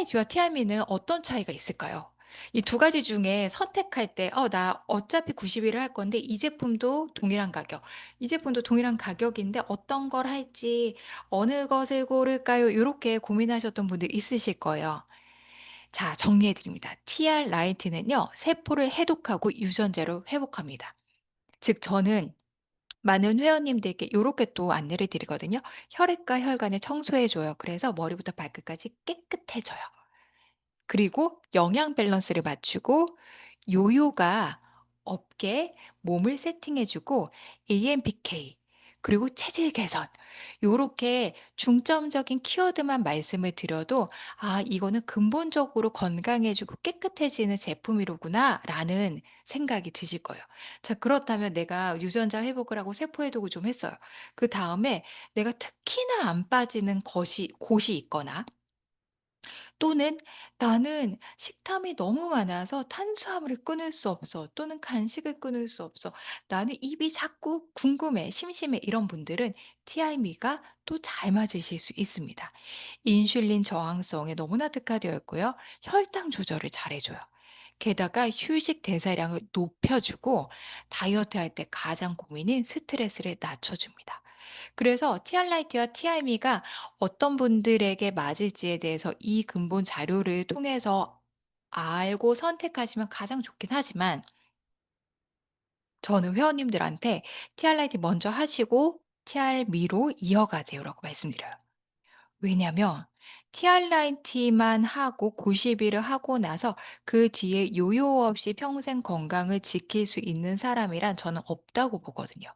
티알라이트와 티아미는 어떤 차이가 있을까요? 이 두 가지 중에 선택할 때 '나 어차피 90일을 할 건데 이 제품도 동일한 가격, 이 제품도 동일한 가격인데 어떤 걸 할지 어느 것을 고를까요?' 요렇게 고민하셨던 분들 있으실 거예요. 자, 정리해 드립니다. TR 라이트는요, 세포를 해독하고 유전자로 회복합니다. 즉 저는 많은 회원님들께 요렇게 또 안내를 드리거든요. 혈액과 혈관을 청소해 줘요. 그래서 머리부터 발끝까지 깨끗해져요. 그리고 영양 밸런스를 맞추고 요요가 없게 몸을 세팅해 주고 AMPK 그리고 체질 개선 요렇게 중점적인 키워드만 말씀을 드려도 '아 이거는 근본적으로 건강해 주고 깨끗해지는 제품이로구나.'라는 생각이 드실 거예요. 자, 그렇다면 내가 유전자 회복을 하고 세포 해독을 좀 했어요. 그다음에 내가 특히나 안 빠지는 것이 곳이 있거나 또는 '나는 식탐이 너무 많아서 탄수화물을 끊을 수 없어.' 또는 '간식을 끊을 수 없어. 나는 입이 자꾸 궁금해. 심심해.' 이런 분들은 TIM이가 또 잘 맞으실 수 있습니다. 인슐린 저항성에 너무나 특화되어 있고요. 혈당 조절을 잘해 줘요. 게다가 휴식 대사량을 높여 주고 다이어트할 때 가장 고민인 스트레스를 낮춰 줍니다. 그래서 티알라이트와 티알미가 어떤 분들에게 맞을지에 대해서 이 근본 자료를 통해서 알고 선택하시면 가장 좋긴 하지만 저는 회원님들한테 티알라이트 먼저 하시고 티알미로 이어가세요라고 말씀드려요. 왜냐면 TR라이트만 하고 90 일을 하고 나서 그 뒤에 요요 없이 평생 건강을 지킬 수 있는 사람이란 저는 없다고 보거든요.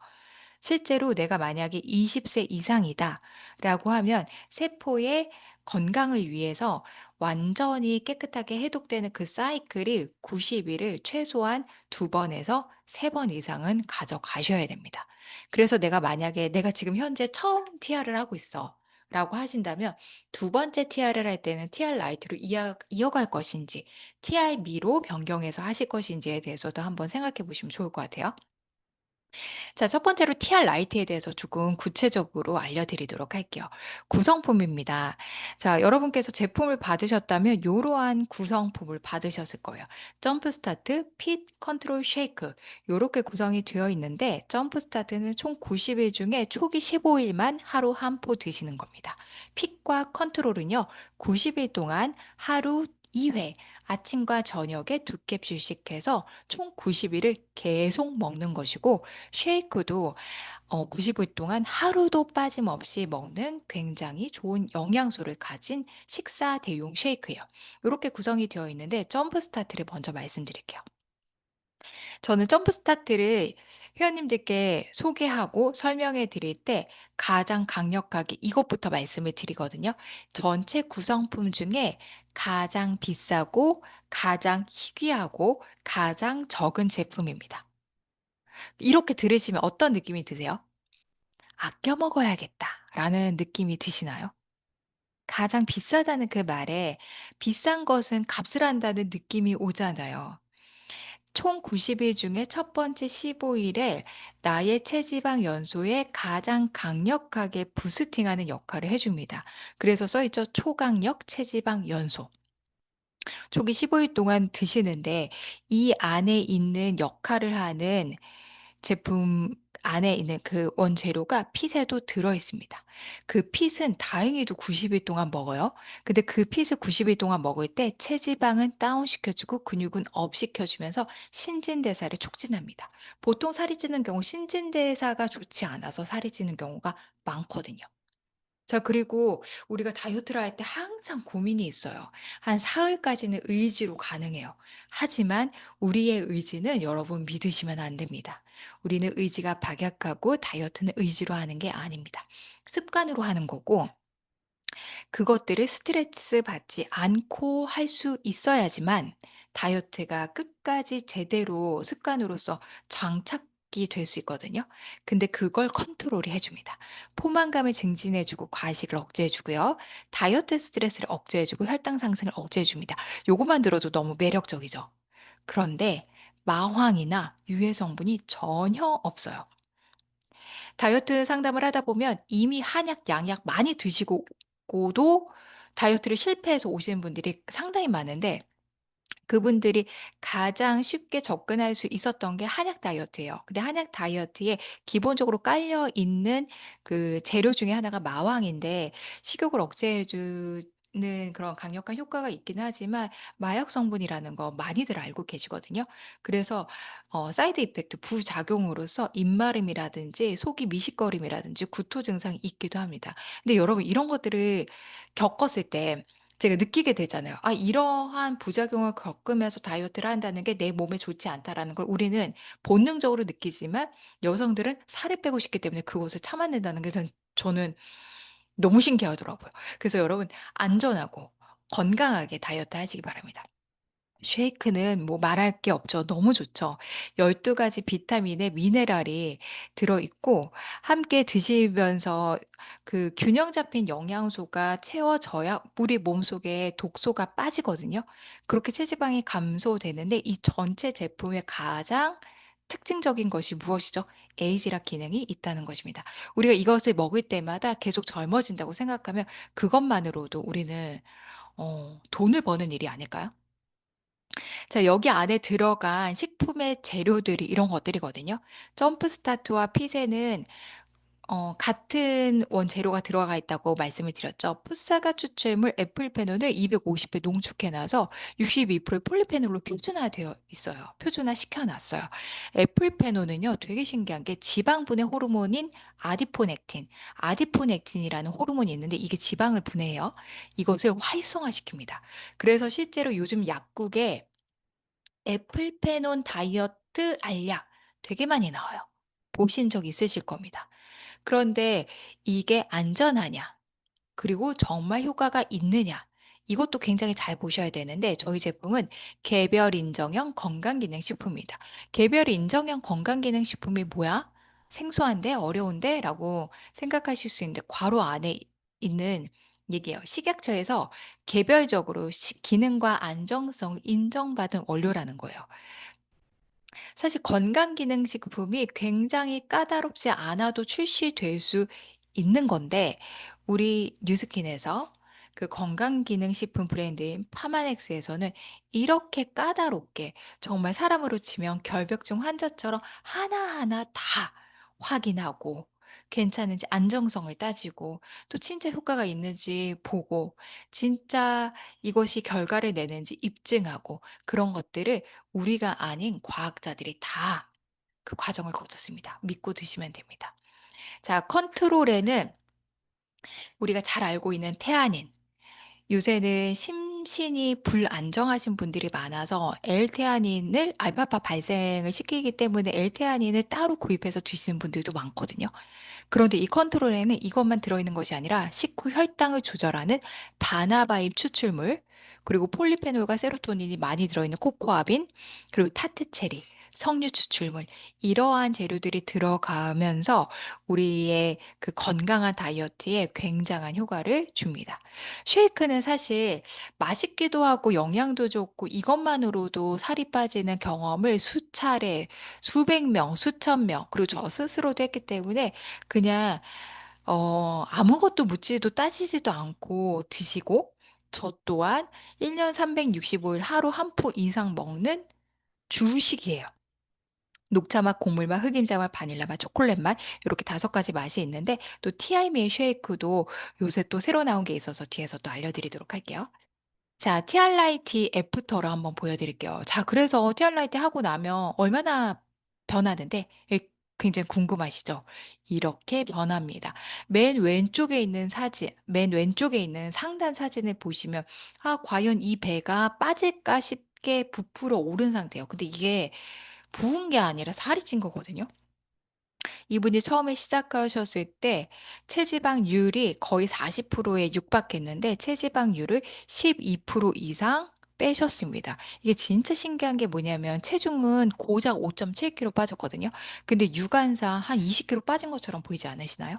실제로 내가 만약에 20세 이상이다라고 하면 세포의 건강을 위해서 완전히 깨끗하게 해독되는 그 사이클이 90 일을 최소한 2 번에서 3번 이상은 가져가셔야 됩니다. 그래서 내가 만약에 "내가 지금 현재 처음 TR을 하고 있어." 라고 하신다면 두 번째 TR을 할 때는 TR 라이트로 이어갈 것인지 TR 미로 변경해서 하실 것인지에 대해서도 한번 생각해 보시면 좋을 것 같아요. 자, 첫 번째로 TR 라이트에 대해서 조금 구체적으로 알려드리도록 할게요. 구성품입니다. 자, 여러분께서 제품을 받으셨다면 이러한 구성품을 받으셨을 거예요. 점프 스타트, 핏, 컨트롤, 쉐이크 요렇게 구성이 되어 있는데 점프 스타트는 총 90일 중에 초기 15일만 하루 한 포 드시는 겁니다. 핏과 컨트롤은요, 90일 동안 하루 2회 아침과 저녁에 두 캡슐씩 해서 총 90일을 계속 먹는 것이고 쉐이크도 90일 동안 하루도 빠짐없이 먹는 굉장히 좋은 영양소를 가진 식사 대용 쉐이크예요. 이렇게 구성이 되어 있는데 점프 스타트를 먼저 말씀드릴게요. 저는 점프 스타트를 회원님들께 소개하고 설명해 드릴 때 가장 강력하게 이것부터 말씀을 드리거든요. 전체 구성품 중에 가장 비싸고 가장 희귀하고 가장 적은 제품입니다. 이렇게 들으시면 어떤 느낌이 드세요? '아껴 먹어야겠다.'라는 느낌이 드시나요? 가장 비싸다는 그 말에 비싼 것은 값을 한다는 느낌이 오잖아요. 총 90일 중에 첫 번째 15 일에 나의 체지방 연소에 가장 강력하게 부스팅하는 역할을 해 줍니다. 그래서 써 있죠. 초강력 체지방 연소. 초기 15일 동안 드시는데 이 안에 있는 역할을 하는 제품 안에 있는 그 원재료가 핏에도 들어 있습니다. 그 핏은 다행히도 90일 동안 먹어요. 근데 그 핏을 90일 동안 먹을 때 체지방은 다운시켜 주고 근육은 업시켜 주면서 신진대사를 촉진합니다. 보통 살이 찌는 경우 신진대사가 좋지 않아서 살이 찌는 경우가 많거든요. 자, 그리고 우리가 다이어트를 할 때 항상 고민이 있어요. 한 사흘까지는 의지로 가능해요. 하지만 우리의 의지는 여러분 믿으시면 안 됩니다. 우리는 의지가 박약하고 다이어트는 의지로 하는 게 아닙니다. 습관으로 하는 거고 그것들을 스트레스 받지 않고 할 수 있어야지만 다이어트가 끝까지 제대로 습관으로서 장착이 될 수 있거든요. 근데 그걸 컨트롤이 해 줍니다. 포만감을 증진해 주고 과식을 억제해 주고요. 다이어트 스트레스를 억제해 주고 혈당 상승을 억제해 줍니다. 요것만 들어도 너무 매력적이죠. 그런데 마황이나 유해 성분이 전혀 없어요. 다이어트 상담을 하다 보면 이미 한약, 양약 많이 드시고 고도 다이어트를 실패해서 오시는 분들이 상당히 많은데 그분들이 가장 쉽게 접근할 수 있었던 게 한약 다이어트예요. 근데 한약 다이어트에 기본적으로 깔려 있는 그 재료 중에 하나가 마왕인데 식욕을 억제해 주는 그런 강력한 효과가 있긴 하지만 마약 성분이라는 거 많이들 알고 계시거든요. 그래서 사이드 이펙트 부작용으로서 입마름이라든지 속이 미식거림이라든지 구토 증상이 있기도 합니다. 근데 여러분 이런 것들을 겪었을 때 제가 느끼게 되잖아요. '아 이러한 부작용을 겪으면서 다이어트를 한다는 게 내 몸에 좋지 않다.'라는 걸 우리는 본능적으로 느끼지만 여성들은 살을 빼고 싶기 때문에 그것을 참아낸다는 게 저는 너무 신기하더라고요. 그래서 여러분 안전하고 건강하게 다이어트 하시기 바랍니다. 쉐이크는 뭐 말할 게 없죠. 너무 좋죠. 12가지 가지 비타민에 미네랄이 들어 있고 함께 드시면서 그 균형 잡힌 영양소가 채워져야 우리 몸속에 독소가 빠지거든요. 그렇게 체지방이 감소되는데 이 전체 제품의 가장 특징적인 것이 무엇이죠? 에이지락 기능이 있다는 것입니다. 우리가 이것을 먹을 때마다 계속 젊어진다고 생각하면 그것만으로도 우리는 돈을 버는 일이 아닐까요? 자, 여기 안에 들어간 식품의 재료들이 이런 것들이거든요. 점프 스타트와 피세는 같은 원재료가 들어가 있다고 말씀을 드렸죠. 풋사과 추출물 에플페놀을 250배 농축해 놔서 62%의 폴리페놀로 표준화되어 있어요. 표준화시켜 놨어요. 에플페놀은요, 되게 신기한 게 지방분해 호르몬인 아디포넥틴이라는 호르몬이 있는데 이게 지방을 분해해요. 이것을 활성화시킵니다. 그래서 실제로 요즘 약국에 애플페논 다이어트 알약 되게 많이 나와요. 보신 적 있으실 겁니다. 그런데 이게 안전하냐? 그리고 정말 효과가 있느냐? 이것도 굉장히 잘 보셔야 되는데 저희 제품은 개별 인정형 건강기능식품입니다. 개별 인정형 건강기능식품이 뭐야? 생소한데 어려운데? 라고 생각하실 수 있는데 괄호 안에 있는 얘기예요. 식약처에서 개별적으로 기능과 안정성 인정받은 원료라는 거예요. 사실 건강기능식품이 굉장히 까다롭지 않아도 출시될 수 있는 건데 우리 뉴스킨에서 그 건강기능식품 브랜드인 파마넥스에서는 이렇게 까다롭게 정말 사람으로 치면 결벽증 환자처럼 하나하나 다 확인하고 괜찮은지 안정성을 따지고 또 진짜 효과가 있는지 보고 진짜 이것이 결과를 내는지 입증하고 그런 것들을 우리가 아닌 과학자들이 다 그 과정을 거쳤습니다. 믿고 드시면 됩니다. 자, 컨트롤에는 우리가 잘 알고 있는 태아닌, 요새는 심신이 불안정하신 분들이 많아서 L테아닌을 알파파 발생을 시키기 때문에 L테아닌을 따로 구입해서 드시는 분들도 많거든요. 그런데 이 컨트롤에는 이것만 들어있는 것이 아니라 식후 혈당을 조절하는 바나바잎 추출물, 그리고 폴리페놀과 세로토닌이 많이 들어있는 코코아빈, 그리고 타트체리, 석류 추출물, 이러한 재료들이 들어가면서 우리의 그 건강한 다이어트에 굉장한 효과를 줍니다. 쉐이크는 사실 맛있기도 하고 영양도 좋고 이것만으로도 살이 빠지는 경험을 수차례, 수백 명, 수천 명, 그리고 저 스스로도 했기 때문에 그냥 아무것도 묻지도 따지지도 않고 드시고 저 또한 1년 365일 하루 한 포 이상 먹는 주식이에요. 녹차 맛, 곡물 맛, 흑임자 맛, 바닐라 맛, 초콜릿 맛 요렇게 5가지 맛이 있는데 또 티알미의 쉐이크도 요새 또 새로 나온 게 있어서 뒤에서 또 알려드리도록 할게요. 자, 티알라이티 애프터로 한번 보여드릴게요. 자, 그래서 티알라이티 하고 나면 얼마나 변하는데 굉장히 궁금하시죠? 이렇게 변합니다. 맨 왼쪽에 있는 상단 사진을 보시면 과연 이 배가 빠질까 싶게 부풀어 오른 상태예요. 근데 이게 부은 게 아니라 살이 찐 거거든요. 이분이 처음에 시작하셨을 때 체지방률이 거의 40%에 육박했는데 체지방률을 12% 이상 빼셨습니다. 이게 진짜 신기한 게 뭐냐면 체중은 고작 5.7kg 빠졌거든요. 근데 육안상 한 20kg 빠진 것처럼 보이지 않으시나요?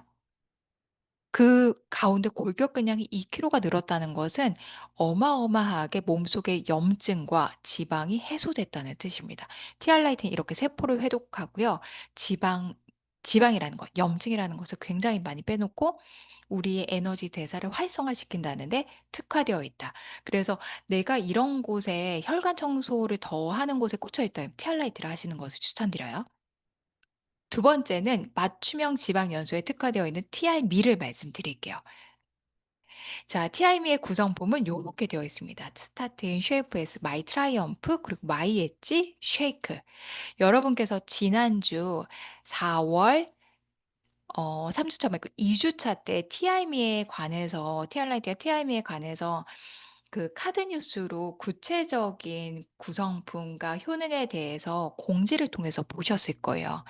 그 가운데 골격근량이 2kg가 늘었다는 것은 어마어마하게 몸속의 염증과 지방이 해소됐다는 뜻입니다. 티알라이트는 이렇게 세포를 회복하고요. 지방 지방이라는 것, 염증이라는 것을 굉장히 많이 빼놓고 우리의 에너지 대사를 활성화시킨다는데 특화되어 있다. 그래서 내가 이런 곳에 혈관 청소를 더 하는 곳에 꽂혀 있다면 티알라이트를 하시는 것을 추천드려요. 두 번째는 맞춤형 지방 연소에 특화되어 있는 TRM를 말씀드릴게요. 자, TIM의 구성품은 요렇게 되어 있습니다. 스타틴, 쉐이프에스, 마이 트라이엄프, 그리고 마이 엣지, 쉐이크. 여러분께서 지난주 4월 3주차 말고 2주차 때 TIM에 관해서 티알라이트와 TIM에 관해서 그 카드 뉴스로 구체적인 구성품과 효능에 대해서 공지를 통해서 보셨을 거예요.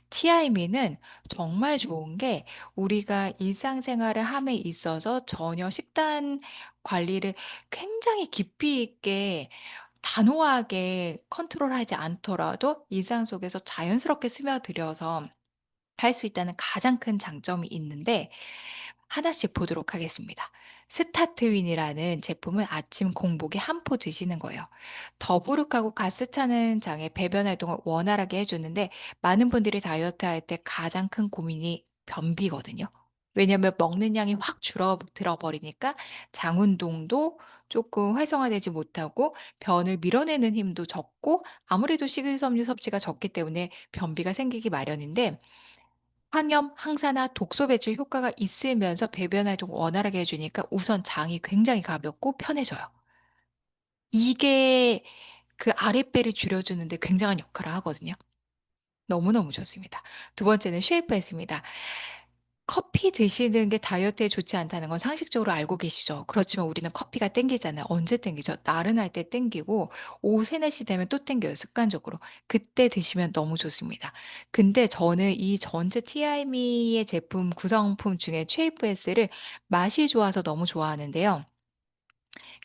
TIM은 정말 좋은 게 우리가 일상생활을 함에 있어서 전혀 식단 관리를 굉장히 깊이 있게 단호하게 컨트롤하지 않더라도 일상 속에서 자연스럽게 스며들어서 할 수 있다는 가장 큰 장점이 있는데 하나씩 보도록 하겠습니다. 스타트윈이라는 제품은 아침 공복에 한 포 드시는 거예요. 더부룩하고 가스 차는 장에 배변 활동을 원활하게 해주는데 많은 분들이 다이어트 할 때 가장 큰 고민이 변비거든요. 왜냐하면 먹는 양이 확 줄어들어 버리니까 장 운동도 조금 활성화되지 못하고 변을 밀어내는 힘도 적고 아무래도 식이섬유 섭취가 적기 때문에 변비가 생기기 마련인데 항염, 항산화, 독소 배출 효과가 있으면서 배변 활동을 원활하게 해 주니까 우선 장이 굉장히 가볍고 편해져요. 이게 그 아랫배를 줄여주는 데 굉장한 역할을 하거든요. 너무너무 좋습니다. 두 번째는 쉐이프에스입니다. 커피 드시는 게 다이어트에 좋지 않다는 건 상식적으로 알고 계시죠? 그렇지만 우리는 커피가 땡기잖아요. 언제 땡기죠? 나른할 때 땡기고 오후 3-4시 되면 또 땡겨요, 습관적으로. 그때 드시면 너무 좋습니다. 근데 저는 이 전체 티알미의 제품 구성품 중에 쉐이프에스를 맛이 좋아서 너무 좋아하는데요.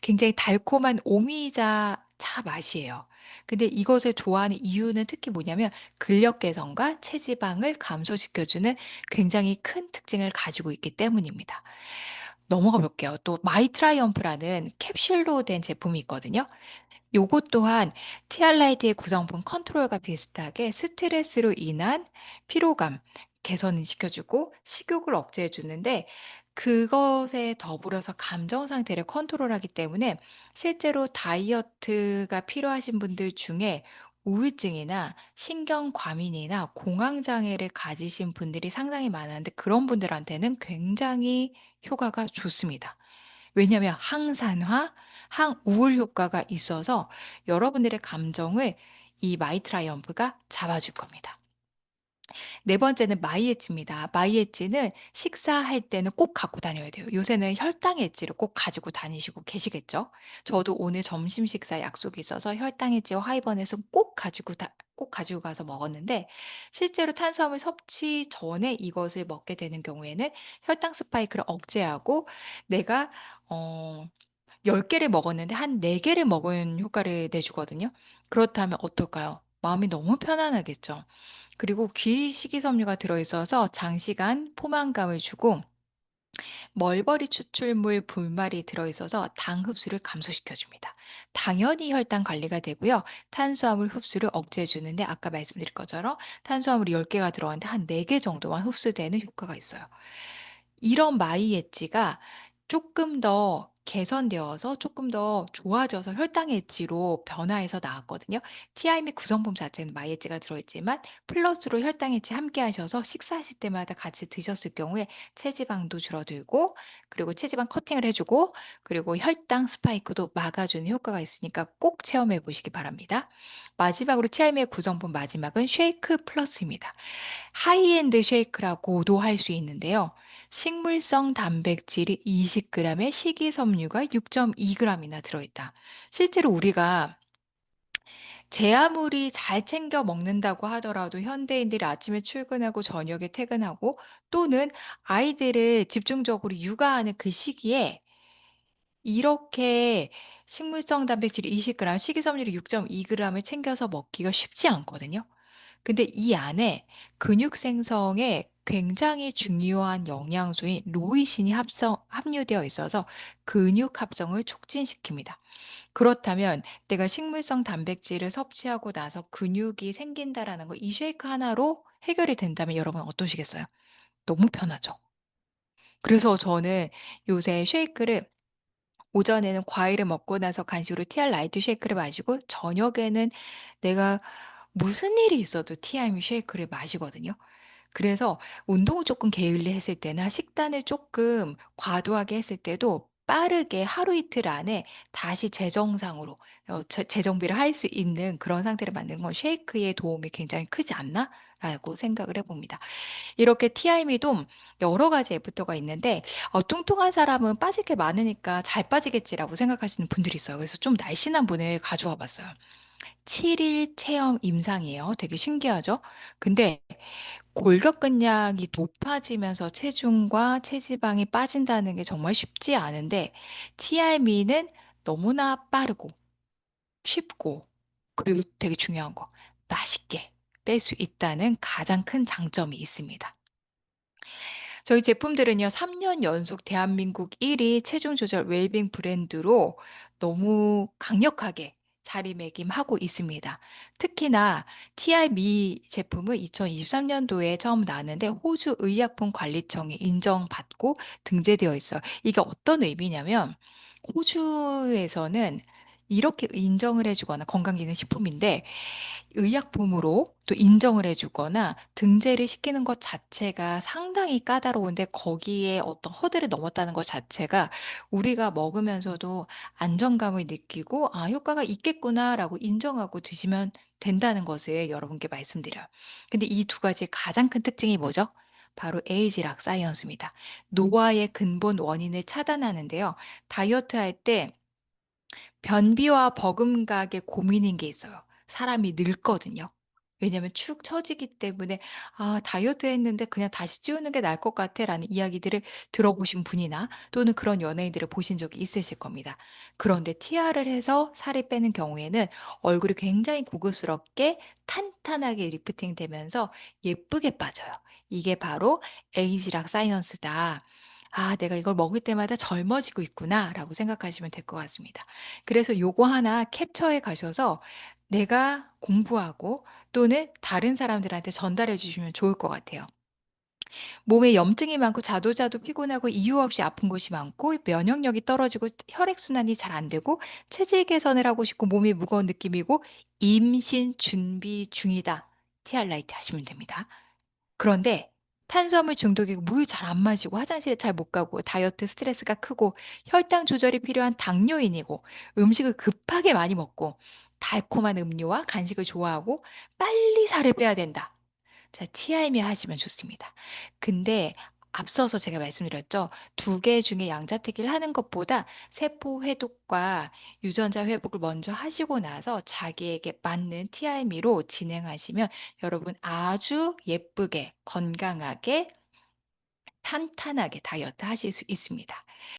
굉장히 달콤한 오미자 차 맛이에요. 근데 이것을 좋아하는 이유는 특히 뭐냐면 근력 개선과 체지방을 감소시켜주는 굉장히 큰 특징을 가지고 있기 때문입니다. 넘어가 볼게요. 또 마이 트라이엄프라는 캡슐로 된 제품이 있거든요. 요것 또한 티알라이트의 구성품 컨트롤과 비슷하게 스트레스로 인한 피로감 개선을 시켜주고 식욕을 억제해 주는데 그것에 더불어서 감정 상태를 컨트롤하기 때문에 실제로 다이어트가 필요하신 분들 중에 우울증이나 신경과민이나 공황장애를 가지신 분들이 상당히 많은데 그런 분들한테는 굉장히 효과가 좋습니다. 왜냐하면 항산화, 항우울 효과가 있어서 여러분들의 감정을 이 마이트라이엄프가 잡아줄 겁니다. 네 번째는 마이 엣지입니다. 마이 엣지는 식사할 때는 꼭 갖고 다녀야 돼요. 요새는 혈당 엣지를 꼭 가지고 다니시고 계시겠죠? 저도 오늘 점심 식사 약속이 있어서 혈당 엣지와 하이번에서 꼭 가지고 가서 먹었는데 실제로 탄수화물 섭취 전에 이것을 먹게 되는 경우에는 혈당 스파이크를 억제하고 내가 어 10 개를 먹었는데 한 4 개를 먹은 효과를 내주거든요. 그렇다면 어떨까요? 마음이 너무 편안하겠죠. 그리고 귀 식이섬유가 들어있어서 장시간 포만감을 주고 멀버리 추출물 분말이 들어있어서 당 흡수를 감소시켜 줍니다. 당연히 혈당 관리가 되고요. 탄수화물 흡수를 억제해 주는데 아까 말씀드린 것처럼 탄수화물이 10개가 들어갔는데 한 4개 정도만 흡수되는 효과가 있어요. 이런 마이 엣지가 조금 더 개선되어서 조금 더 좋아져서 혈당 엣지로 변화해서 나왔거든요. TIM 구성품 자체는 마이 엣지가 들어있지만 플러스로 혈당 엣지 함께 하셔서 식사하실 때마다 같이 드셨을 경우에 체지방도 줄어들고 그리고 체지방 커팅을 해주고 그리고 혈당 스파이크도 막아주는 효과가 있으니까 꼭 체험해 보시기 바랍니다. 마지막으로 TIM의 구성품 마지막은 쉐이크 플러스입니다. 하이엔드 쉐이크라고도 할 수 있는데요. 식물성 단백질이 20g에 식이섬유가 6.2g이나 들어있다. 실제로 우리가 제 아무리 잘 챙겨 먹는다고 하더라도 현대인들이 아침에 출근하고 저녁에 퇴근하고 또는 아이들을 집중적으로 육아하는 그 시기에 이렇게 식물성 단백질 20g, 식이섬유를 6.2g을 챙겨서 먹기가 쉽지 않거든요. 근데 이 안에 근육 생성에 굉장히 중요한 영양소인 로이신이 함유되어 있어서 근육 합성을 촉진시킵니다. 그렇다면 내가 식물성 단백질을 섭취하고 나서 근육이 생긴다라는 거 이 쉐이크 하나로 해결이 된다면 여러분 어떠시겠어요? 너무 편하죠. 그래서 저는 요새 쉐이크를 오전에는 과일을 먹고 나서 간식으로 TR 라이트 쉐이크를 마시고 저녁에는 내가 무슨 일이 있어도 티알미 쉐이크를 마시거든요. 그래서 운동을 조금 게을리 했을 때나 식단을 조금 과도하게 했을 때도 빠르게 하루 이틀 안에 다시 재정상으로 재정비를 할 수 있는 그런 상태를 만드는 건 '쉐이크의 도움이 굉장히 크지 않나?'라고 생각을 해 봅니다. 이렇게 티알미도 여러 가지 애프터가 있는데 '뚱뚱한 사람은 빠질 게 많으니까 잘 빠지겠지.'라고 생각하시는 분들이 있어요. 그래서 좀 날씬한 분을 가져와 봤어요. 7일 체험 임상이에요. 되게 신기하죠? 근데 골격근량이 높아지면서 체중과 체지방이 빠진다는 게 정말 쉽지 않은데 TRM는 너무나 빠르고 쉽고 그리고 되게 중요한 거 맛있게 뺄 수 있다는 가장 큰 장점이 있습니다. 저희 제품들은요, 3년 연속 대한민국 1위 체중 조절 웰빙 브랜드로 너무 강력하게 자리매김하고 있습니다. 특히나 TRME 제품은 2023 년도에 처음 나왔는데 호주 의약품관리청에 인정받고 등재되어 있어요. 이게 어떤 의미냐면 호주에서는 이렇게 인정을 해 주거나 건강기능식품인데 의약품으로 또 인정을 해 주거나 등재를 시키는 것 자체가 상당히 까다로운데 거기에 어떤 허들을 넘었다는 것 자체가 우리가 먹으면서도 안정감을 느끼고 '아 효과가 있겠구나.'라고 인정하고 드시면 된다는 것을 여러분께 말씀드려요. 근데 이 두 가지의 가장 큰 특징이 뭐죠? 바로 에이지락 사이언스입니다. 노화의 근본 원인을 차단하는데요. 다이어트할 때 변비와 버금가게 고민인 게 있어요. 사람이 늙거든요. 왜냐하면 축 처지기 때문에 '아 다이어트 했는데 그냥 다시 찌우는 게 나을 것 같아.'라는 이야기들을 들어보신 분이나 또는 그런 연예인들을 보신 적이 있으실 겁니다. 그런데 TR을 해서 살이 빼는 경우에는 얼굴이 굉장히 고급스럽게 탄탄하게 리프팅 되면서 예쁘게 빠져요. 이게 바로 에이지락 사이언스다. '아 내가 이걸 먹을 때마다 젊어지고 있구나.'라고 생각하시면 될 것 같습니다. 그래서 요거 하나 캡처해 가셔서 내가 공부하고 또는 다른 사람들한테 전달해 주시면 좋을 것 같아요. 몸에 염증이 많고 자도자도 피곤하고 이유 없이 아픈 곳이 많고 면역력이 떨어지고 혈액순환이 잘 안 되고 체질 개선을 하고 싶고 몸이 무거운 느낌이고 임신 준비 중이다. 티알라이트 하시면 됩니다. 그런데 탄수화물 중독이고 물 잘 안 마시고 화장실에 잘 못 가고 다이어트 스트레스가 크고 혈당 조절이 필요한 당뇨인이고 음식을 급하게 많이 먹고 달콤한 음료와 간식을 좋아하고 빨리 살을 빼야 된다. 자, TIME 하시면 좋습니다. 근데 앞서서 제가 말씀드렸죠. 두 개 중에 양자택일을 하는 것보다 세포 회복과 유전자 회복을 먼저 하시고 나서 자기에게 맞는 TIME로 진행하시면 여러분 아주 예쁘게 건강하게 탄탄하게 다이어트 하실 수 있습니다.